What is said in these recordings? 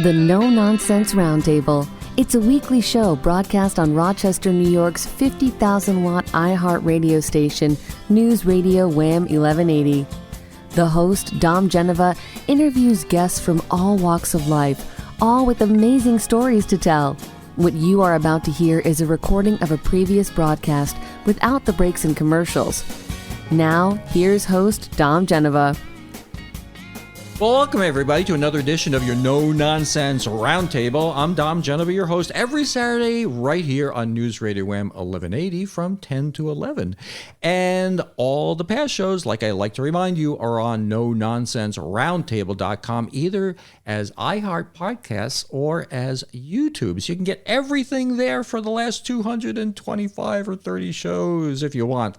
The No Nonsense Roundtable. It's a weekly show broadcast on Rochester, New York's 50,000-watt iHeart radio station, News Radio Wham 1180. The host, Dom Geneva, interviews guests from all walks of life, all with amazing stories to tell. What you are about to hear is a recording of a previous broadcast without the breaks and commercials. Now, here's host Dom Geneva. Well, welcome everybody to another edition of your No Nonsense Roundtable. I'm Dom Geneva, your host, every Saturday right here on News Radio Wham 1180 from 10 to 11. And all the past shows, like I like to remind you, are on NoNonsenseRoundtable.com, either as iHeart podcasts or as YouTube. So you can get everything there for the last 225 or 30 shows if you want.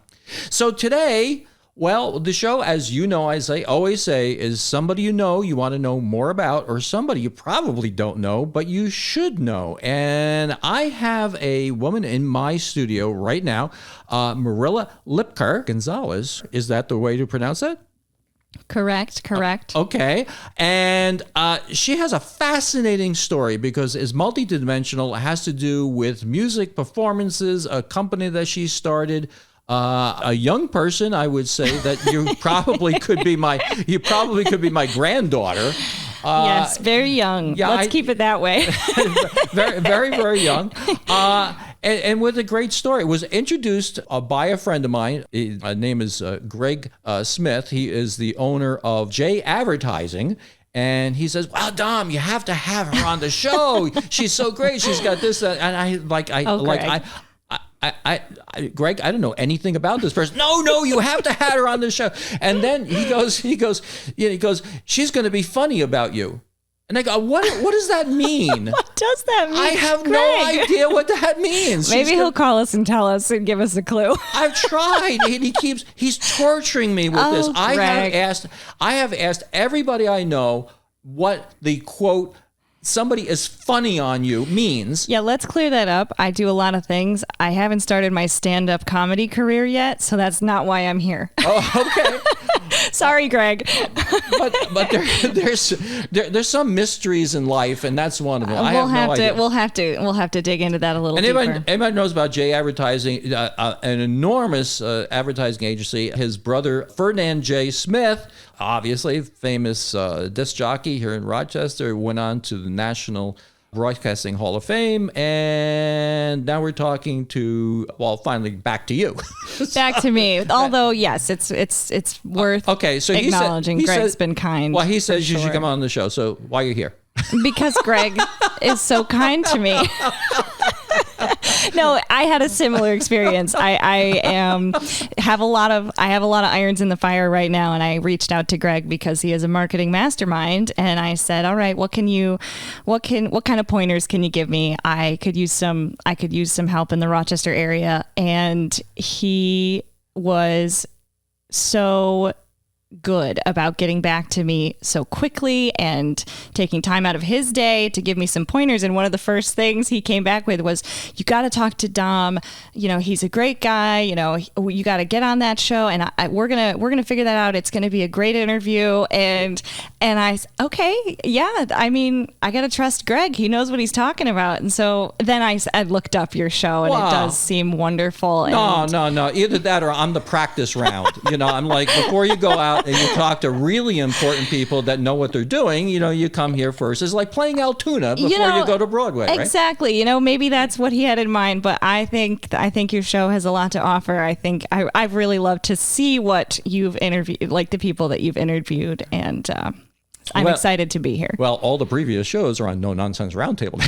So today, well, the show, as you know, as I always say, is somebody you know, you want to know more about, or somebody you probably don't know, but you should know. And I have a woman in my studio right now, Marilla Lipker Gonzalez. Is that the way to pronounce that? Correct. Okay. And she has a fascinating story because it's multidimensional. It has to do with music performances, a company that she started. A young person, I would say that you probably could be my granddaughter. Yes, very young. Yeah, Let's keep it that way. very, very, very young. And with a great story. It was introduced by a friend of mine. His name is Greg Smith. He is the owner of J Advertising. And he says, "Well, Dom, you have to have her on the show. She's so great. She's got this." And Greg, I don't know anything about this person. No, you have to have her on the show. And then he goes, she's going to be funny about you. And I go, what does that mean? What does that mean? I have no idea what that means. Maybe he'll call us and tell us and give us a clue. I've tried. He's torturing me with this. I have asked everybody I know what the quote, "somebody is funny on you" means. Yeah, let's clear that up. I do a lot of things. I haven't started my stand-up comedy career yet, so that's not why I'm here. Oh, okay. Sorry, Greg. but there's some mysteries in life, and that's one of them. We'll have to dig into that a little deeper. Anybody knows about J Advertising, an enormous advertising agency. His brother Ferdinand J. Smith, obviously famous disc jockey here in Rochester, went on to the National Broadcasting Hall of Fame, and now we're talking to, well, finally back to you. Back to me. Although, yes, it's worth acknowledging. Greg's been kind. Well, he says you should come on the show. So why are you here? Because Greg is so kind to me. No, I had a similar experience. I have a lot of irons in the fire right now, and I reached out to Greg because he is a marketing mastermind, and I said, "All right, what kind of pointers can you give me? I could use some help in the Rochester area." And he was so good about getting back to me so quickly and taking time out of his day to give me some pointers. And one of the first things he came back with was, "You got to talk to Dom. You know, he's a great guy. You know, you got to get on that show, and we're gonna figure that out. It's gonna be a great interview." And I, okay, yeah. I mean, I gotta trust Greg. He knows what he's talking about. And so then I looked up your show, and It does seem wonderful. No. Either that or I'm the practice round. I'm like, before you go out and you talk to really important people that know what they're doing, you come here first. It's like playing Altoona before you go to Broadway, right? Exactly. Maybe that's what he had in mind, but I think your show has a lot to offer. I think I've really loved to see what you've interviewed, like the people that you've interviewed, and I'm excited to be here. Well, all the previous shows are on No Nonsense Roundtable.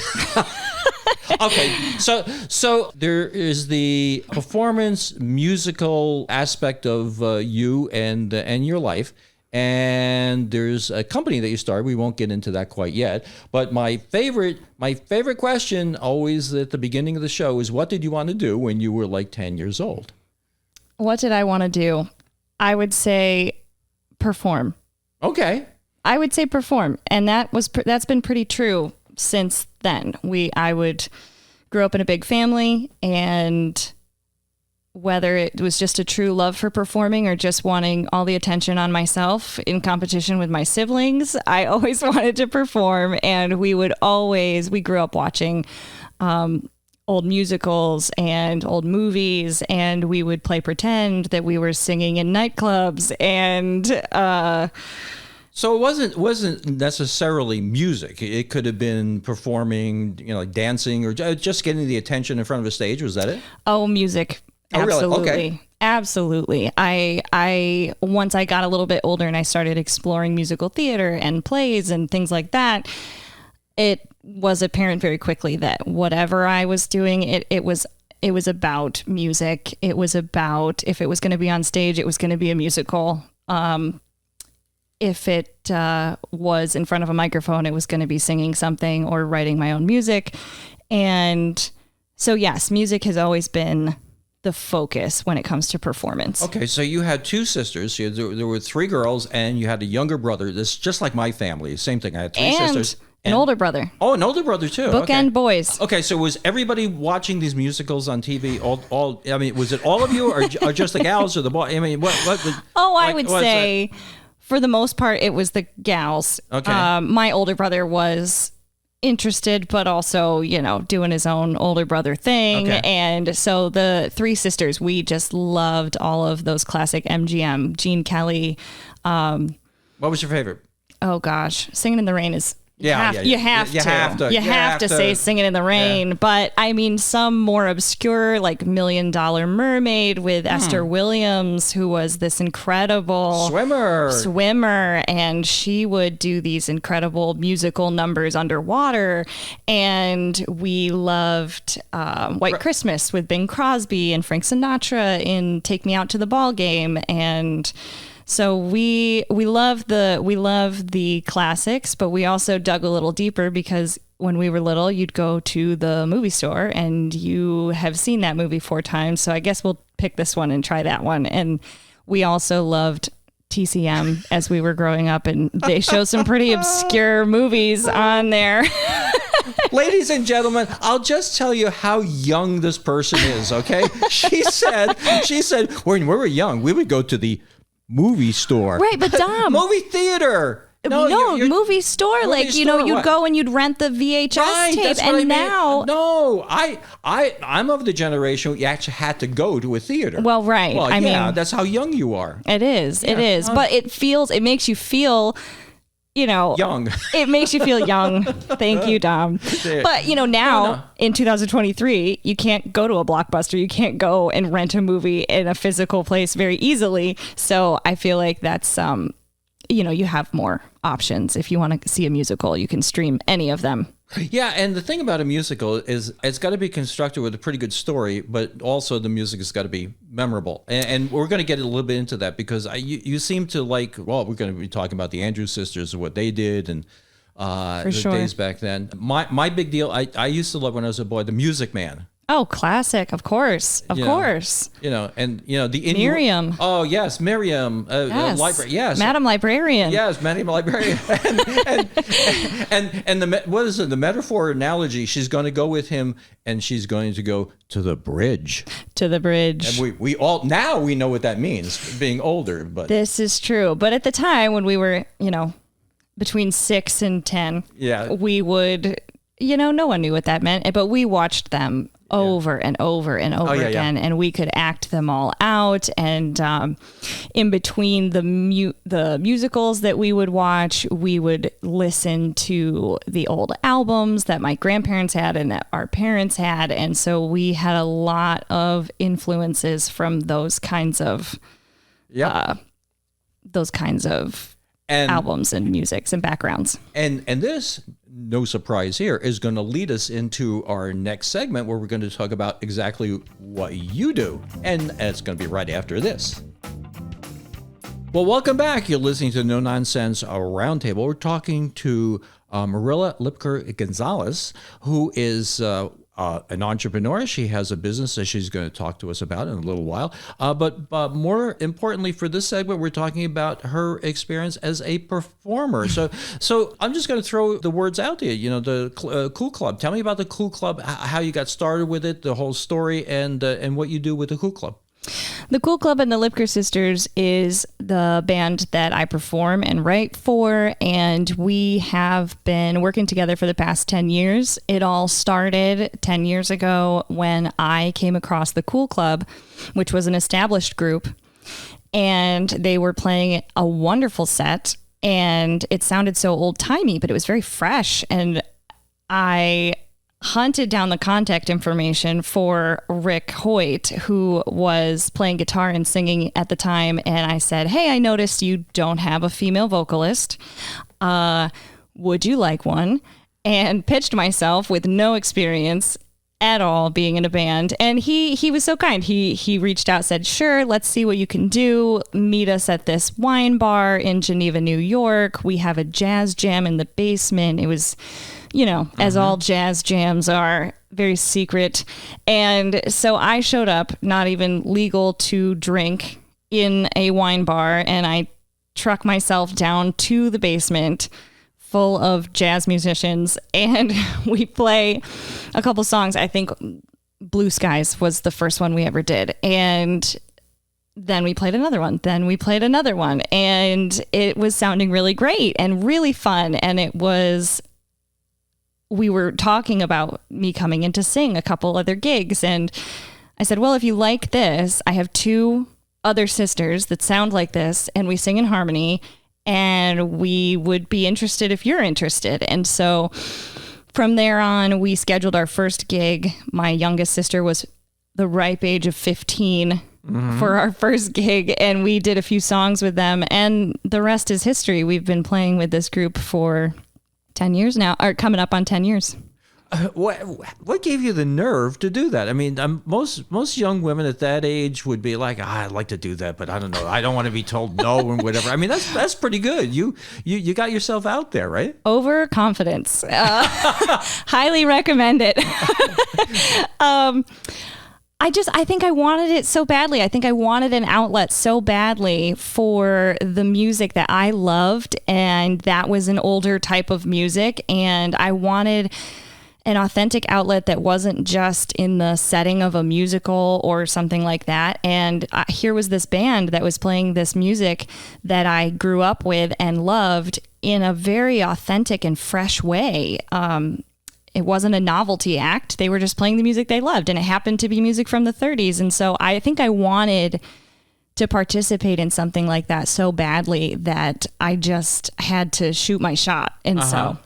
Okay, so there is the performance musical aspect of you and your life, and there's a company that you started. We won't get into that quite yet, but my favorite question always at the beginning of the show is, what did you want to do when you were like 10 years old? What did I want to do? I would say perform. Okay. I would say perform, and that's been pretty true since then. I would grow up in a big family, and whether it was just a true love for performing or just wanting all the attention on myself in competition with my siblings, I always wanted to perform. And we grew up watching old musicals and old movies, and we would play pretend that we were singing in nightclubs. And so it wasn't necessarily music. It could have been performing, like dancing or just getting the attention in front of a stage. Was that it? Oh, music. Absolutely. Really? Okay. Absolutely. I once I got a little bit older and I started exploring musical theater and plays and things like that, it was apparent very quickly that whatever I was doing, it was about music. It was about, if it was going to be on stage, it was going to be a musical. If it was in front of a microphone, it was going to be singing something or writing my own music. And so, yes, music has always been the focus when it comes to performance. Okay, so you had two sisters. There were three girls, and you had a younger brother. This is just like my family. Same thing. I had three sisters. An older brother. Oh, an older brother too. Bookend boys. Okay, so was everybody watching these musicals on TV? All I mean, was it all of you, or just the gals, or the boys? I mean, what? I would say, for the most part, it was the gals. Okay. My older brother was interested, but also, doing his own older brother thing. Okay. And so the three sisters, we just loved all of those classic MGM, Gene Kelly. What was your favorite? Oh gosh, Singing in the Rain is. You have to say Singing in the Rain. Yeah. But I mean, some more obscure, like $1 Million Mermaid with Esther Williams, who was this incredible swimmer. And she would do these incredible musical numbers underwater. And we loved White Christmas with Bing Crosby and Frank Sinatra in Take Me Out to the Ball Game. And so we love the classics, but we also dug a little deeper because when we were little, you'd go to the movie store and you have seen that movie 4 times. So I guess we'll pick this one and try that one. And we also loved TCM as we were growing up, and they show some pretty obscure movies on there. Ladies and gentlemen, I'll just tell you how young this person is, okay? She said when we were young, we would go to the movie store. Right, but Dom. Movie theater. No, movie store. You'd go and you'd rent the VHS tape. That's and what I now... mean. No, I'm of the generation you actually had to go to a theater. Well, right. Well, I mean, that's how young you are. It is. Yeah. It is. But it makes you feel... young. It makes you feel young. Thank you, Dom. But now in 2023, you can't go to a Blockbuster. You can't go and rent a movie in a physical place very easily. So I feel like that's you have more options. If you want to see a musical, you can stream any of them. Yeah, and the thing about a musical is it's got to be constructed with a pretty good story, but also the music has got to be memorable. And we're going to get a little bit into that because you seem to like, we're going to be talking about the Andrews Sisters and what they did and the days back then. My big deal, I used to love when I was a boy, The Music Man. Oh, classic. Of course. Of course. The Miriam. Oh, yes. Miriam. Yes. Yes. Madam Librarian. Yes. Madam Librarian. and what is it? The metaphor analogy, she's going to go with him and she's going to go to the bridge. To the bridge. And we all, now we know what that means, being older. But this is true. But at the time when we were, between 6 and 10, we would, no one knew what that meant, but we watched them over and over and over again, and we could act them all out. And in between the musicals that we would watch, we would listen to the old albums that my grandparents had and that our parents had, and so we had a lot of influences from those kinds of albums and musics and backgrounds. And this, no surprise here, is going to lead us into our next segment where we're going to talk about exactly what you do. And it's going to be right after this. Well, welcome back. You're listening to No Nonsense Roundtable. We're talking to Marilla Lipker Gonzalez, who is an entrepreneur. She has a business that she's going to talk to us about in a little while. But more importantly for this segment, we're talking about her experience as a performer. So I'm just going to throw the words out there. You know, the Cool Club. Tell me about the Cool Club, how you got started with it, the whole story, and what you do with the Cool Club. The Cool Club and the Lipker Sisters is the band that I perform and write for, and we have been working together for the past 10 years. It all started 10 years ago when I came across the Cool Club, which was an established group, and they were playing a wonderful set, and it sounded so old-timey, but it was very fresh, and I hunted down the contact information for Rick Hoyt, who was playing guitar and singing at the time. And I said, hey, I noticed you don't have a female vocalist. Would you like one? And pitched myself with no experience at all being in a band. And he was so kind. He reached out, said, sure, let's see what you can do. Meet us at this wine bar in Geneva, New York. We have a jazz jam in the basement. It was, you know, as all jazz jams are, very secret. And so I showed up, not even legal to drink, in a wine bar, and I truck myself down to the basement full of jazz musicians, and we play a couple songs. I think Blue Skies was the first one we ever did. And then we played another one. Then we played another one. And it was sounding really great and really fun. And we were talking about me coming in to sing a couple other gigs. And I said, well, if you like this, I have 2 other sisters that sound like this, and we sing in harmony, and we would be interested if you're interested. And so from there on, we scheduled our first gig. My youngest sister was the ripe age of 15 for our first gig, and we did a few songs with them, and the rest is history. We've been playing with this group for 10 years now, or coming up on 10 years. What gave you the nerve to do that? I mean, most young women at that age would be like, I'd like to do that, but I don't know. I don't want to be told no and whatever. I mean, that's pretty good. You got yourself out there, right? Overconfidence. Highly recommend it. I think I wanted it so badly. I think I wanted an outlet so badly for the music that I loved, and that was an older type of music, and I wanted an authentic outlet that wasn't just in the setting of a musical or something like that. And here was this band that was playing this music that I grew up with and loved in a very authentic and fresh way. It wasn't a novelty act. They were just playing the music they loved, and it happened to be music from the 30s. And so I think I wanted to participate in something like that so badly that I just had to shoot my shot. And so...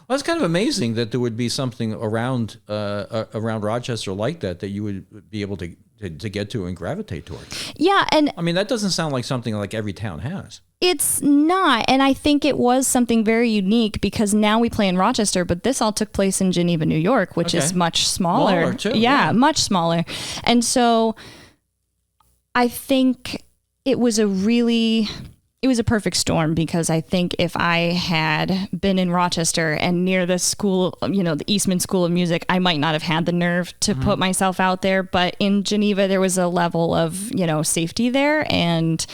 Well, it's kind of amazing that there would be something around Rochester like that you would be able to get to and gravitate toward. Yeah, and I mean, that doesn't sound like something like every town has. It's not, and I think it was something very unique because now we play in Rochester, but this all took place in Geneva, New York, which is much smaller. Smaller too, yeah, much smaller. And so I think it was a perfect storm, because I think if I had been in Rochester and near the school, the Eastman School of Music, I might not have had the nerve to put myself out there. But in Geneva, there was a level of, safety there, and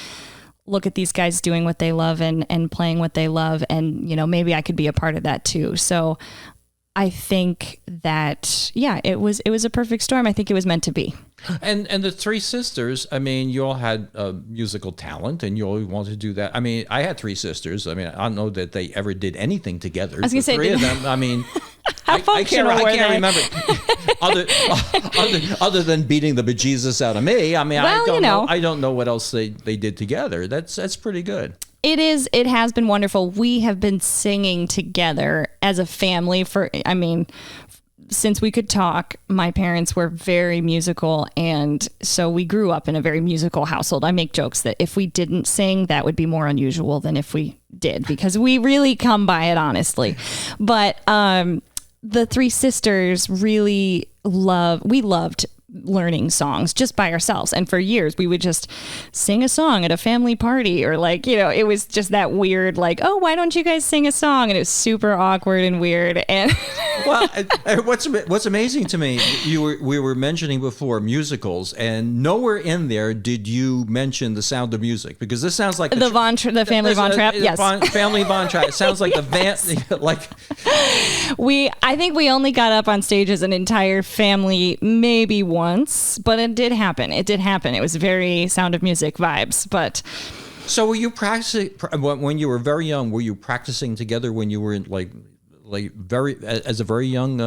look at these guys doing what they love and playing what they love. And, maybe I could be a part of that too. So I think that, it was a perfect storm. I think it was meant to be. And the 3 sisters, I mean, you all had musical talent, and you all wanted to do that. I mean, I had 3 sisters. I mean, I don't know that they ever did anything together. I was going to say, 3 of them. I mean, I can't remember other than beating the bejesus out of me. I mean, well, I don't know what else they did together. That's pretty good. It has been wonderful. We have been singing together as a family since we could talk. My parents were very musical, and so we grew up in a very musical household. I make jokes that if we didn't sing, that would be more unusual than if we did, because we really come by it honestly. But the 3 sisters really loved learning songs just by ourselves. And for years, we would just sing a song at a family party, or like, it was just that weird, like, oh, why don't you guys sing a song? And it was super awkward and weird. And well, what's amazing to me, we were mentioning before musicals, and nowhere in there did you mention The Sound of Music, because this sounds like the family Von Trapp. Yes, family Von Trapp. It sounds like I think we only got up on stage as an entire family maybe once, but it did happen. It was very Sound of Music vibes. But so were you practicing when you were very young? Were you practicing together when you were in as a very young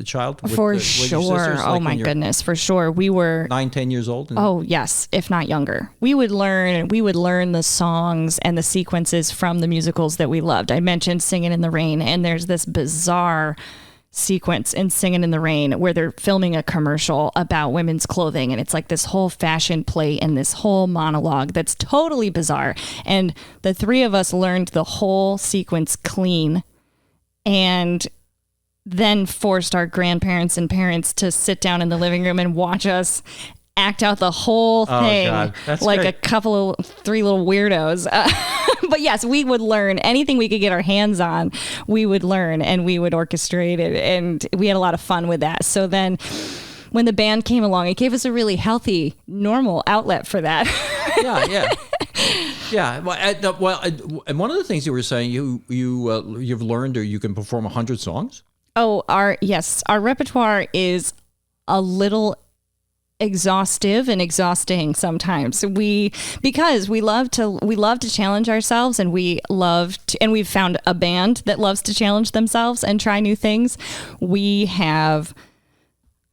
child? For sure. Oh my goodness, for sure. We were 9-10 years old. Oh yes, if not younger. We would learn the songs and the sequences from the musicals that we loved. I mentioned Singing in the Rain, and there's this bizarre sequence in Singing in the Rain where they're filming a commercial about women's clothing, and it's like this whole fashion plate and this whole monologue that's totally bizarre. And the three of us learned the whole sequence clean, and then forced our grandparents and parents to sit down in the living room and watch us act out the whole thing. God, that's like great. three little weirdos. But yes, we would learn anything we could get our hands on. We would learn, and we would orchestrate it, and we had a lot of fun with that. So then when the band came along, it gave us a really healthy, normal outlet for that. Yeah. And one of the things you were saying, you've learned, or you can perform 100 songs. Oh, our repertoire is a little exhaustive and exhausting sometimes. Because we love to challenge ourselves, and we've found a band that loves to challenge themselves and try new things.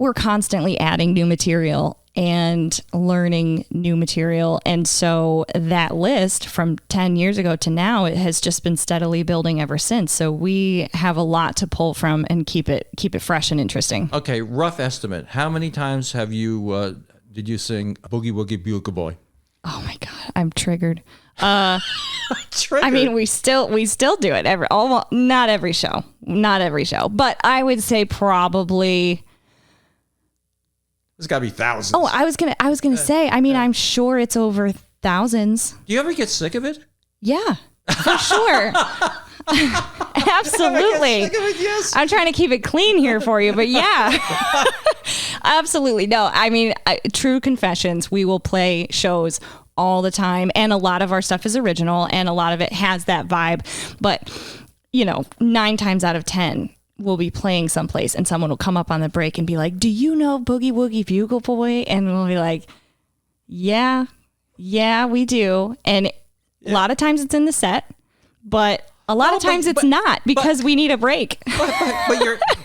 We're constantly adding new material and learning new material. And so that list from 10 years ago to now, it has just been steadily building ever since. So we have a lot to pull from and keep it fresh and interesting. Okay, rough estimate. How many times did you sing Boogie Woogie Bugle Boy? Oh my God, I'm triggered. Triggered. I mean, we still do it not every show, but I would say probably. There's got to be thousands. Oh, I was gonna say. I mean, I'm sure it's over thousands. Do you ever get sick of it? Yeah, for sure. Absolutely. Sick of it? Yes. I'm trying to keep it clean here for you, but yeah, absolutely. No, I mean, true confessions. We will play shows all the time, and a lot of our stuff is original, and a lot of it has that vibe. But 9 times out of 10. We'll be playing someplace, and someone will come up on the break and be like, do you know Boogie Woogie Bugle Boy? And we'll be like, yeah, we do. And a lot of times it's in the set, but a lot of times it's not, because we need a break. But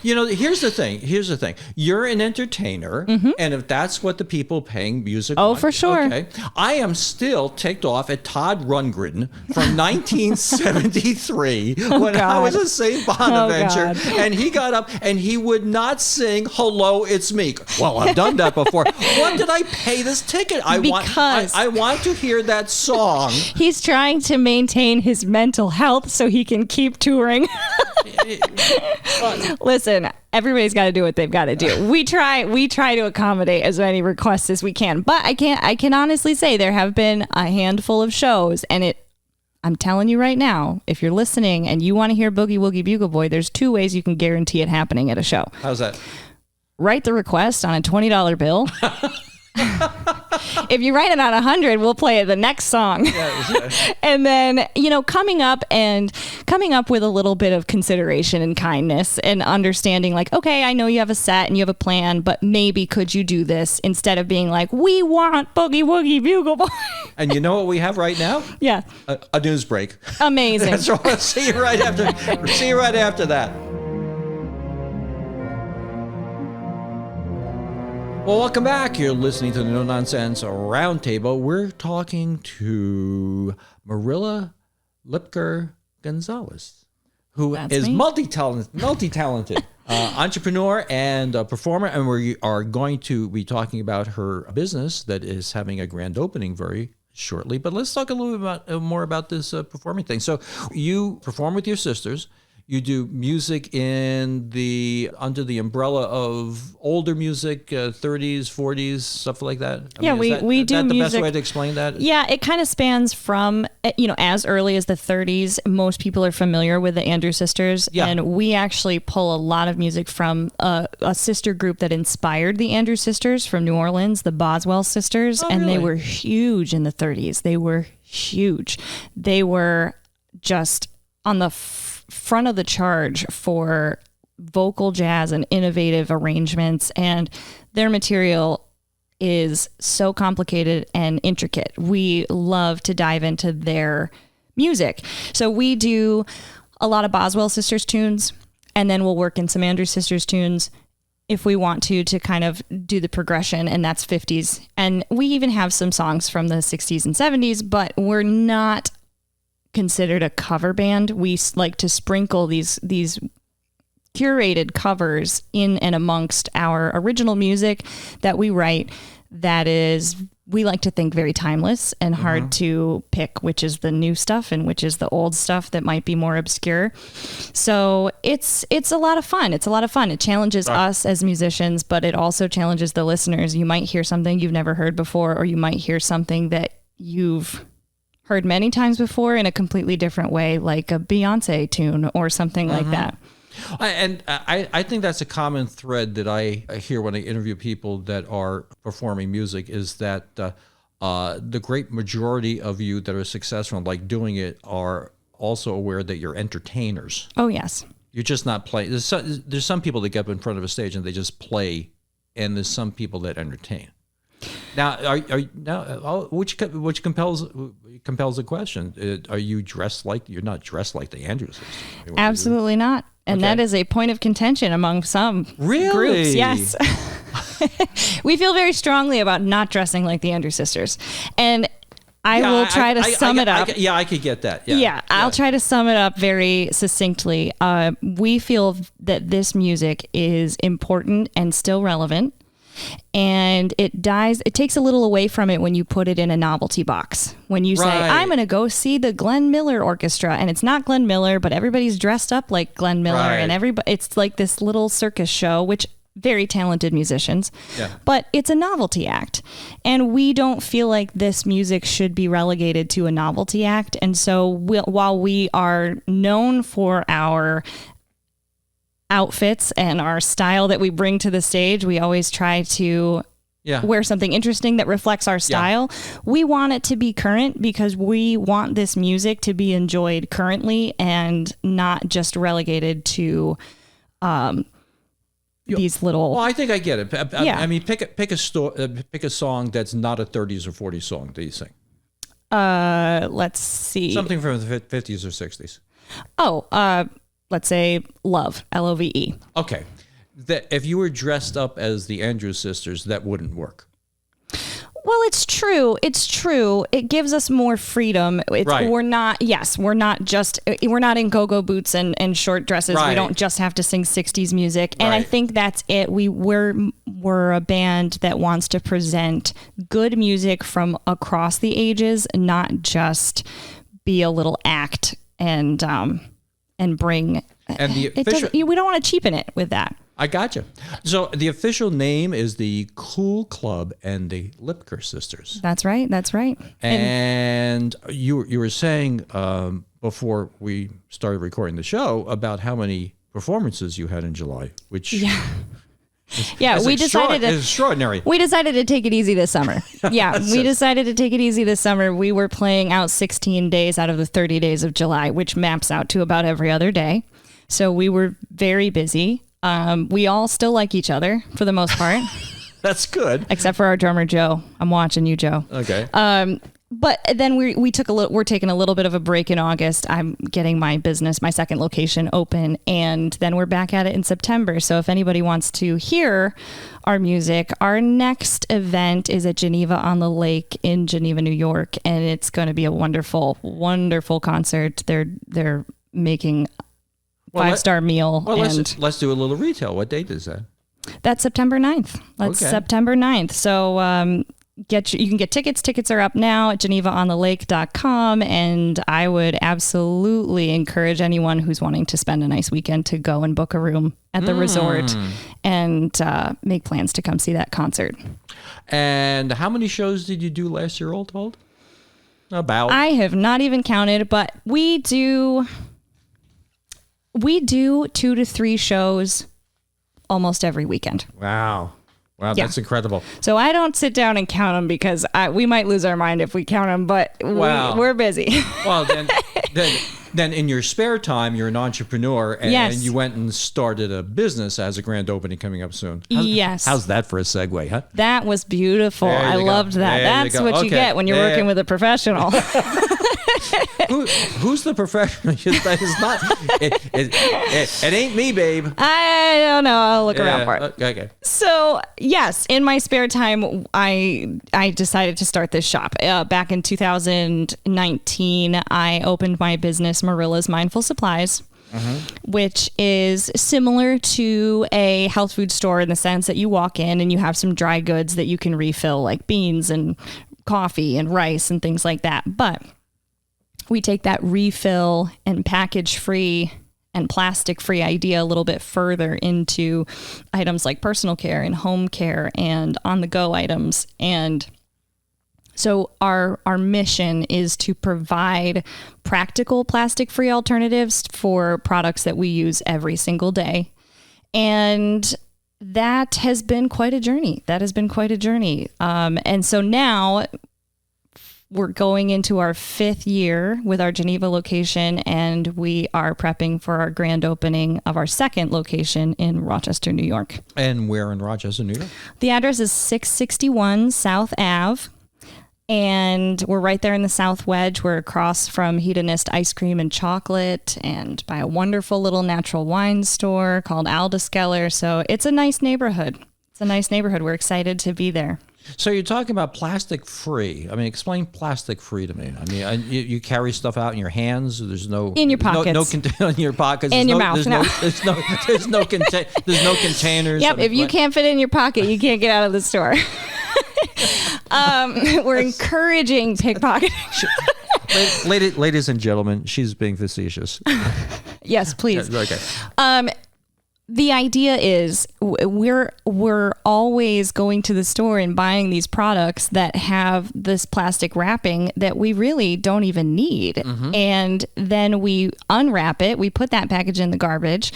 here's the thing. You're an entertainer, and if that's what the people paying music want, for sure. Okay. I am still ticked off at Todd Rundgren from 1973 when I was at St. Bonaventure, and he got up and he would not sing "Hello, It's Me." Well, I've done that before. What did I pay this ticket? I want to hear that song. He's trying to maintain his mental health so he can keep touring. Listen, everybody's got to do what they've got to do. We try to accommodate as many requests as we can, but I can honestly say there have been a handful of shows, and I'm telling you right now, if you're listening and you want to hear Boogie Woogie Bugle Boy, there's 2 ways you can guarantee it happening at a show. How's that? Write the request on a $20 bill. If you write it on 100, we'll play the next song. Yeah. And then, coming up with a little bit of consideration and kindness and understanding, like, okay, I know you have a set and you have a plan, but maybe could you do this, instead of being like, we want Boogie Woogie Bugle Boy. And you know what we have right now? Yeah. A news break. Amazing. That's right. See you right after that. Well, welcome back. You're listening to the No Nonsense Roundtable. We're talking to Marilla Lipker Gonzalez, who is multi-talented entrepreneur and performer, and we are going to be talking about her business that is having a grand opening very shortly. But let's talk a little bit more about this performing thing. So you perform with your sisters. You do music in under the umbrella of older music, 30s, 40s, stuff like that. We do the music. Best way to explain that? Yeah, it kind of spans from, as early as the 30s. Most people are familiar with the Andrews Sisters, and we actually pull a lot of music from a sister group that inspired the Andrews Sisters from New Orleans, the Boswell Sisters, and really? They were huge in the 30s. They were huge. They were just on the front of the charge for vocal jazz and innovative arrangements, and their material is so complicated and intricate. We love to dive into their music. So we do a lot of Boswell Sisters tunes, and then we'll work in some Andrews Sisters tunes if we want to kind of do the progression, and that's 50s. And we even have some songs from the 60s and 70s, but we're not considered a cover band. We like to sprinkle these curated covers in and amongst our original music that we write that is, we like to think, very timeless and hard to pick which is the new stuff and which is the old stuff that might be more obscure. So it's a lot of fun. It's a lot of fun. It challenges us as musicians, but it also challenges the listeners. You might hear something you've never heard before, or you might hear something that you've heard many times before in a completely different way, like a Beyonce tune or something like that. And I think that's a common thread that I hear when I interview people that are performing music, is that the great majority of you that are successful and like doing it are also aware that you're entertainers. Oh, yes. You're just not playing. There's some people that get up in front of a stage and they just play, and there's some people that entertain. Now, which compels the question? Are you dressed like? You're not dressed like the Andrews Sisters. Absolutely not. And that is a point of contention among some groups. Yes. We feel very strongly about not dressing like the Andrews Sisters. And I will try to sum it up. I could get that. I'll try to sum it up very succinctly. We feel that this music is important and still relevant. And it takes a little away from it when you put it in a novelty box. When you say, I'm going to go see the Glenn Miller Orchestra, and it's not Glenn Miller, but everybody's dressed up like Glenn Miller, and it's like this little circus show, which very talented musicians, but it's a novelty act. And we don't feel like this music should be relegated to a novelty act. And so while we are known for our outfits and our style that we bring to the stage, we always try to wear something interesting that reflects our style. We want it to be current because we want this music to be enjoyed currently and not just relegated to these little. Well, I think I get it. I mean, pick a song that's not a 30s or 40s song that you sing. Let's see. Something from the 50s or 60s. Let's say Love, Love. Okay. If you were dressed up as the Andrews Sisters, that wouldn't work. Well, it's true. It gives us more freedom. We're not in go-go boots and short dresses. We don't just have to sing 60s music. And I think that's it. We're a band that wants to present good music from across the ages, not just be a little act and bring. And we don't want to cheapen it with that. I gotcha. So the official name is the Cool Club and the Lipker Sisters. That's right. And you were saying before we started recording the show about how many performances you had in July, which we decided it's extraordinary. We decided to take it easy this summer. We decided to take it easy this summer. We were playing out 16 days out of the 30 days of July, which maps out to about every other day. So we were very busy. We all still like each other for the most part. That's good. Except for our drummer, Joe. I'm watching you, Joe. Okay. But then we're taking a little bit of a break in August. I'm getting my second location open, and then we're back at it in September. So if anybody wants to hear our music, our next event is at Geneva on the Lake in Geneva, New York, and it's going to be a wonderful, wonderful concert. They're making 5-star meal. Well, let's do a little retail. What date is that? That's September 9th. September 9th. So you can get tickets. Tickets are up now at genevaonthelake.com. And I would absolutely encourage anyone who's wanting to spend a nice weekend to go and book a room at the resort and make plans to come see that concert. And how many shows did you do last year, all told? About? I have not even counted, but we do 2 to 3 shows almost every weekend. Wow, yeah. That's incredible. So I don't sit down and count them because we might lose our mind if we count them, but we're busy. Well, then in your spare time, you're an entrepreneur, and you went and started a business as a grand opening coming up soon. How's that for a segue, huh? That was beautiful. I loved that. That's what you get when you're working with a professional. Who's the professional? It's not. It ain't me, babe. I don't know. I'll look around for it. Okay. So yes, in my spare time, I decided to start this shop. Back in 2019, I opened my business, Marilla's Mindful Supplies. Which is similar to a health food store in the sense that you walk in and you have some dry goods that you can refill, like beans and coffee and rice and things like that. But we take that refill and package free and plastic free idea a little bit further into items like personal care and home care and on the go items. And so our mission is to provide practical plastic-free alternatives for products that we use every single day. And that has been quite a journey. And so now we're going into our 5th year with our Geneva location, and we are prepping for our grand opening of our 2nd location in Rochester, New York. And where in Rochester, New York? The address is 661 South Ave. And we're right there in the South Wedge. We're across from Hedonist Ice Cream and Chocolate and by a wonderful little natural wine store called Aldiskeller. So it's a nice neighborhood. We're excited to be there. So you're talking about plastic free. I mean, explain plastic free to me. I mean, you carry stuff out in your hands. There's no in your pockets. No in your pockets. In your mouth. There's no containers. Yep. If you can't fit it in your pocket, you can't get out of the store. We're encouraging pickpocketing. Ladies and gentlemen, she's being facetious. Yes, please. Okay. The idea is we're always going to the store and buying these products that have this plastic wrapping that we really don't even need. And then we unwrap it, we put that package in the garbage,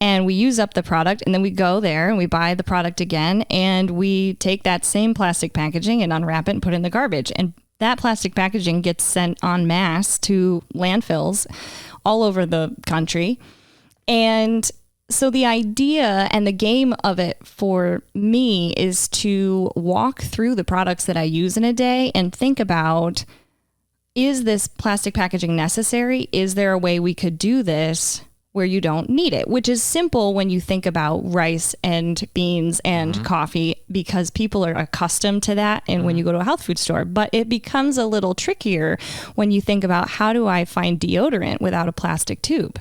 and we use up the product, and then we go there and we buy the product again, and we take that same plastic packaging and unwrap it and put it in the garbage. And that plastic packaging gets sent en masse to landfills all over the country. And so the idea and the game of it for me is to walk through the products that I use in a day and think about, is this plastic packaging necessary? Is there a way we could do this where you don't need it? Which is simple when you think about rice and beans and coffee, because people are accustomed to that. And when you go to a health food store, but it becomes a little trickier when you think about, how do I find deodorant without a plastic tube?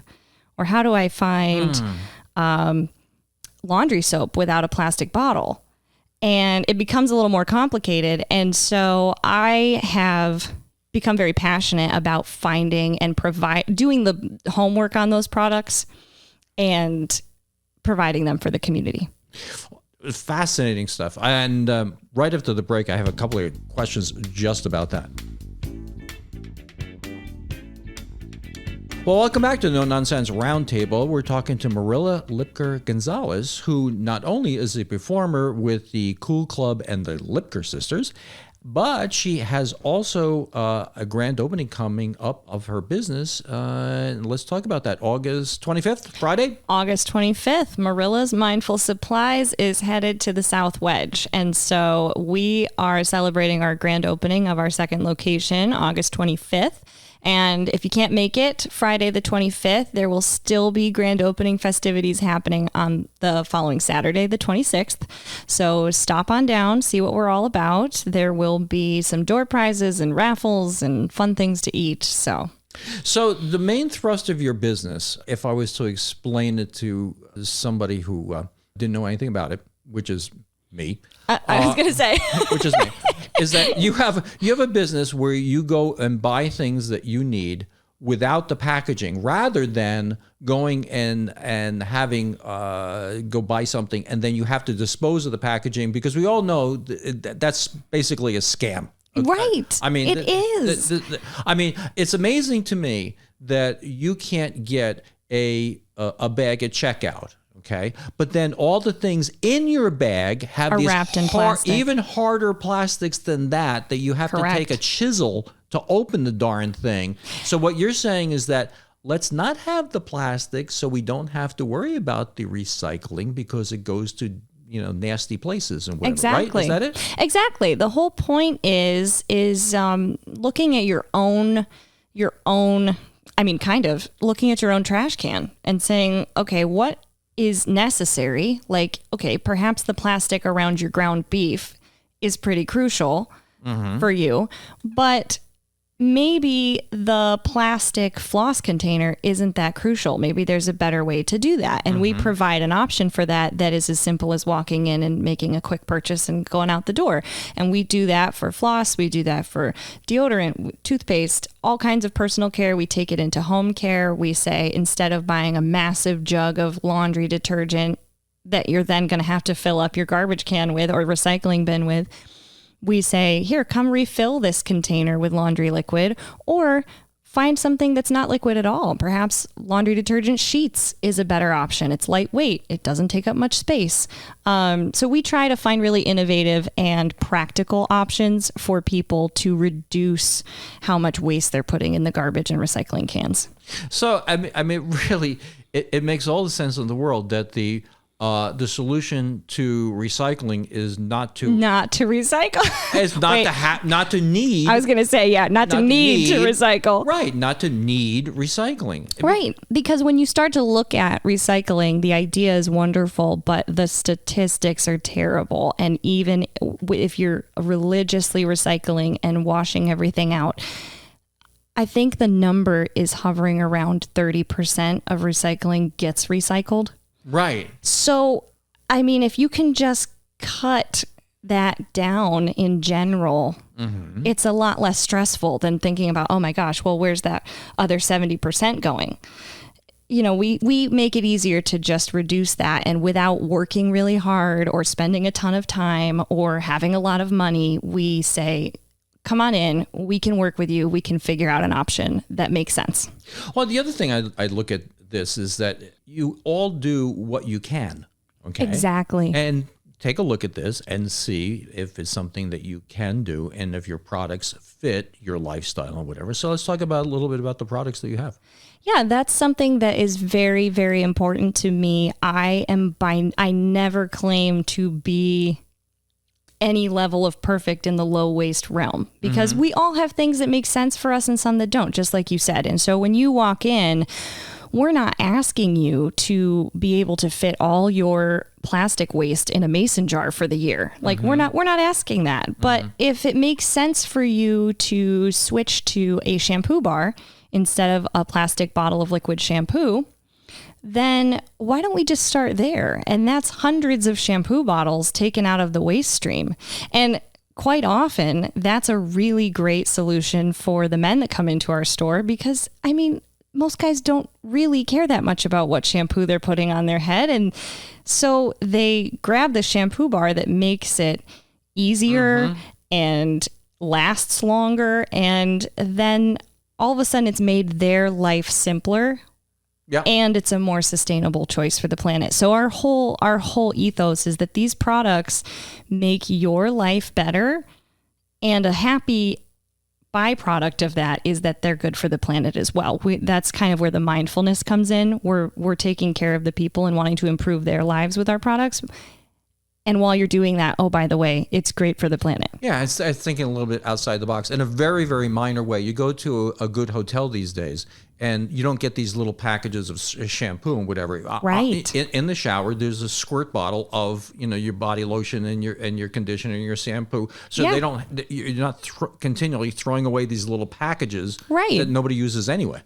Or how do I find laundry soap without a plastic bottle? And it becomes a little more complicated. And so I have become very passionate about finding and doing the homework on those products and providing them for the community. Fascinating stuff. And right after the break, I have a couple of questions just about that. Well, welcome back to the No Nonsense Roundtable. We're talking to Marilla Lipker Gonzalez, who not only is a performer with the Cool Club and the Lipker Sisters, but she has also a grand opening coming up of her business. Let's talk about that. August 25th, Friday? August 25th, Marilla's Mindful Supplies is headed to the South Wedge. And so we are celebrating our grand opening of our 2nd location, August 25th. And if you can't make it Friday the 25th, there will still be grand opening festivities happening on the following Saturday, the 26th. So stop on down, see what we're all about. There will be some door prizes and raffles and fun things to eat. So the main thrust of your business, if I was to explain it to somebody who didn't know anything about it, which is me. I was going to say. Which is me. is that you have a business where you go and buy things that you need without the packaging, rather than going and having go buy something and then you have to dispose of the packaging, because we all know that's basically a scam. Right. I mean, it is. I mean, it's amazing to me that you can't get a bag at checkout. Okay, but then all the things in your bag have these wrapped in plastic. Even harder plastics than that you have Correct. to take a chisel to open the darn thing. So what you're saying is that let's not have the plastic, so we don't have to worry about the recycling, because it goes to nasty places and whatever. Exactly. Right? Is that it? Exactly. The whole point is looking at your own. I mean, kind of looking at your own trash can and saying, okay, what is necessary? Like, okay, perhaps the plastic around your ground beef is pretty crucial for you, but maybe the plastic floss container isn't that crucial. Maybe there's a better way to do that. And we provide an option for that is as simple as walking in and making a quick purchase and going out the door. And we do that for floss. We do that for deodorant, toothpaste, all kinds of personal care. We take it into home care. We say, instead of buying a massive jug of laundry detergent that you're then going to have to fill up your garbage can with or recycling bin with, we say, here, come refill this container with laundry liquid, or find something that's not liquid at all. Perhaps laundry detergent sheets is a better option. It's lightweight. It doesn't take up much space. So we try to find really innovative and practical options for people to reduce how much waste they're putting in the garbage and recycling cans. So, I mean, really, it makes all the sense in the world that the solution to recycling is not to recycle. It's not to need. I was going to say, not to need to recycle. Right, not to need recycling. Right, because when you start to look at recycling, the idea is wonderful, but the statistics are terrible. And even if you're religiously recycling and washing everything out, I think the number is hovering around 30% of recycling gets recycled. Right. So, I mean, if you can just cut that down in general, it's a lot less stressful than thinking about, oh my gosh, well, where's that other 70% going? We make it easier to just reduce that, and without working really hard or spending a ton of time or having a lot of money, we say, come on in, we can work with you, we can figure out an option that makes sense. Well, the other thing I look at this is that you all do what you can. Okay. Exactly. And take a look at this and see if it's something that you can do and if your products fit your lifestyle and whatever. So let's talk about a little bit about the products that you have. Yeah, that's something that is very, very important to me. I never claim to be any level of perfect in the low waste realm, because we all have things that make sense for us and some that don't, just like you said. And so when you walk in, we're not asking you to be able to fit all your plastic waste in a mason jar for the year. Like we're not asking that. But if it makes sense for you to switch to a shampoo bar instead of a plastic bottle of liquid shampoo, then why don't we just start there? And that's hundreds of shampoo bottles taken out of the waste stream. And quite often, that's a really great solution for the men that come into our store, because, I mean, most guys don't really care that much about what shampoo they're putting on their head. And so they grab the shampoo bar that makes it easier and lasts longer. And then all of a sudden it's made their life simpler. Yeah. And it's a more sustainable choice for the planet. So our whole ethos is that these products make your life better, and a happy byproduct of that is that they're good for the planet as well. That's kind of where the mindfulness comes in. We're taking care of the people and wanting to improve their lives with our products. And while you're doing that, oh, by the way, it's great for the planet. Yeah, I was thinking a little bit outside the box in a very, very minor way. You go to a good hotel these days, and you don't get these little packages of shampoo and whatever. Right. In the shower, there's a squirt bottle of your body lotion and your conditioner and your shampoo. So you're not continually throwing away these little packages that nobody uses anyway.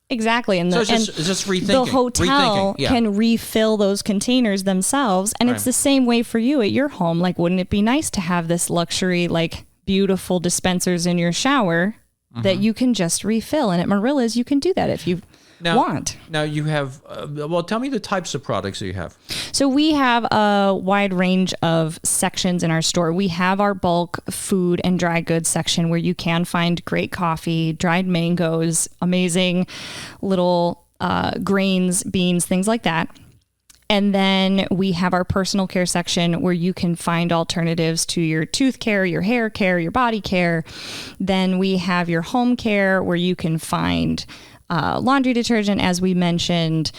Exactly. And so it's just rethinking. The hotel can refill those containers themselves. And it's the same way for you at your home. Like, wouldn't it be nice to have this luxury, like, beautiful dispensers in your shower that you can just refill. And at Marilla's, you can do that if you want. Now you have, tell me the types of products that you have. So we have a wide range of sections in our store. We have our bulk food and dry goods section where you can find great coffee, dried mangoes, amazing little grains, beans, things like that. And then we have our personal care section where you can find alternatives to your tooth care, your hair care, your body care. Then we have your home care where you can find laundry detergent, as we mentioned,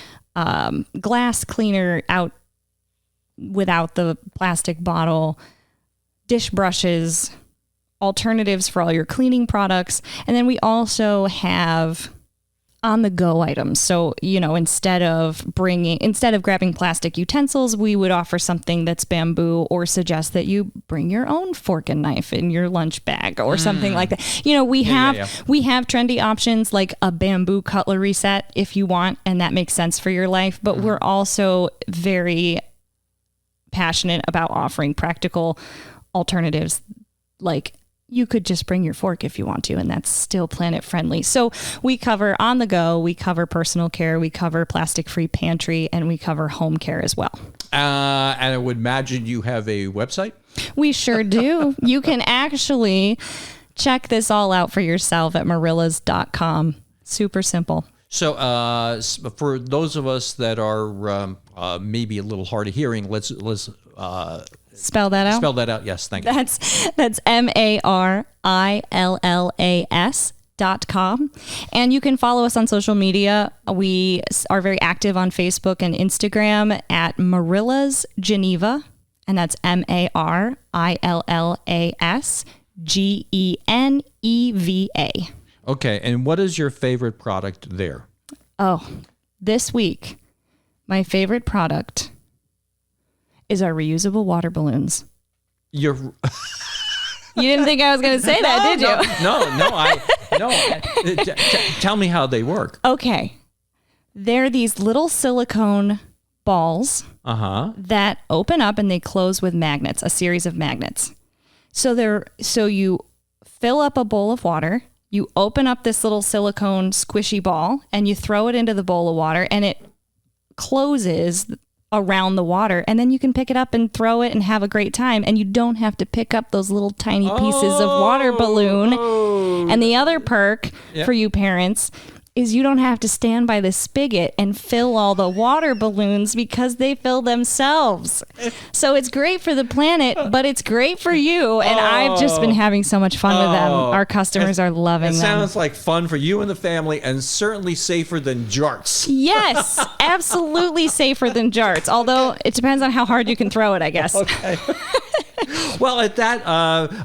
glass cleaner out without the plastic bottle, dish brushes, alternatives for all your cleaning products. And then we also have on-the-go items. So, instead of grabbing plastic utensils, we would offer something that's bamboo, or suggest that you bring your own fork and knife in your lunch bag or something like that. We have trendy options like a bamboo cutlery set if you want, and that makes sense for your life. But we're also very passionate about offering practical alternatives, like you could just bring your fork if you want to, and that's still planet friendly. So we cover on the go, we cover personal care, we cover plastic free pantry, and we cover home care as well. And I would imagine you have a website? We sure do. You can actually check this all out for yourself at marillas.com. Super simple. So for those of us that are maybe a little hard of hearing, let's spell that out. Spell that out. Yes, thank you. That's MARILLAS.com. And you can follow us on social media. We are very active on Facebook and Instagram at Marilla's Geneva. And that's MARILLAS GENEVA. Okay. And what is your favorite product there? Oh, this week, my favorite product is our reusable water balloons. You didn't think I was going to say that, did you? No. Tell me how they work. Okay. They're these little silicone balls that open up and they close with magnets, a series of magnets. So you fill up a bowl of water, you open up this little silicone squishy ball, and you throw it into the bowl of water, and it closes around the water, and then you can pick it up and throw it and have a great time, and you don't have to pick up those little tiny pieces of water balloon. And the other perk for you parents is you don't have to stand by the spigot and fill all the water balloons because they fill themselves. So it's great for the planet, but it's great for you. And I've just been having so much fun with them. Our customers are loving them. It sounds like fun for you and the family, and certainly safer than jarts. Yes, absolutely safer than jarts. Although it depends on how hard you can throw it, I guess. Okay. Well, at that,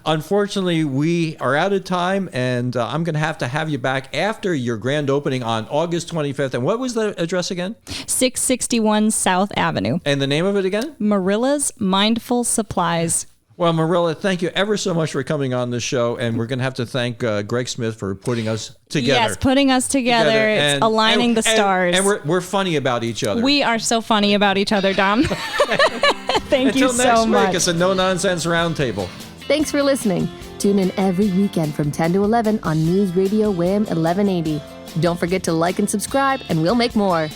unfortunately, we are out of time, and I'm going to have you back after your grand opening on August 25th. And what was the address again? 661 South Avenue. And the name of it again? Marilla's Mindful Supplies. Well, Marilla, thank you ever so much for coming on the show, and we're going to have to thank Greg Smith for putting us together. Yes, putting us together. It's aligning the stars. And we're funny about each other. We are so funny about each other, Dom. Thank you so much. Until next week, it's a no-nonsense roundtable. Thanks for listening. Tune in every weekend from 10 to 11 on News Radio WHAM 1180. Don't forget to like and subscribe, and we'll make more.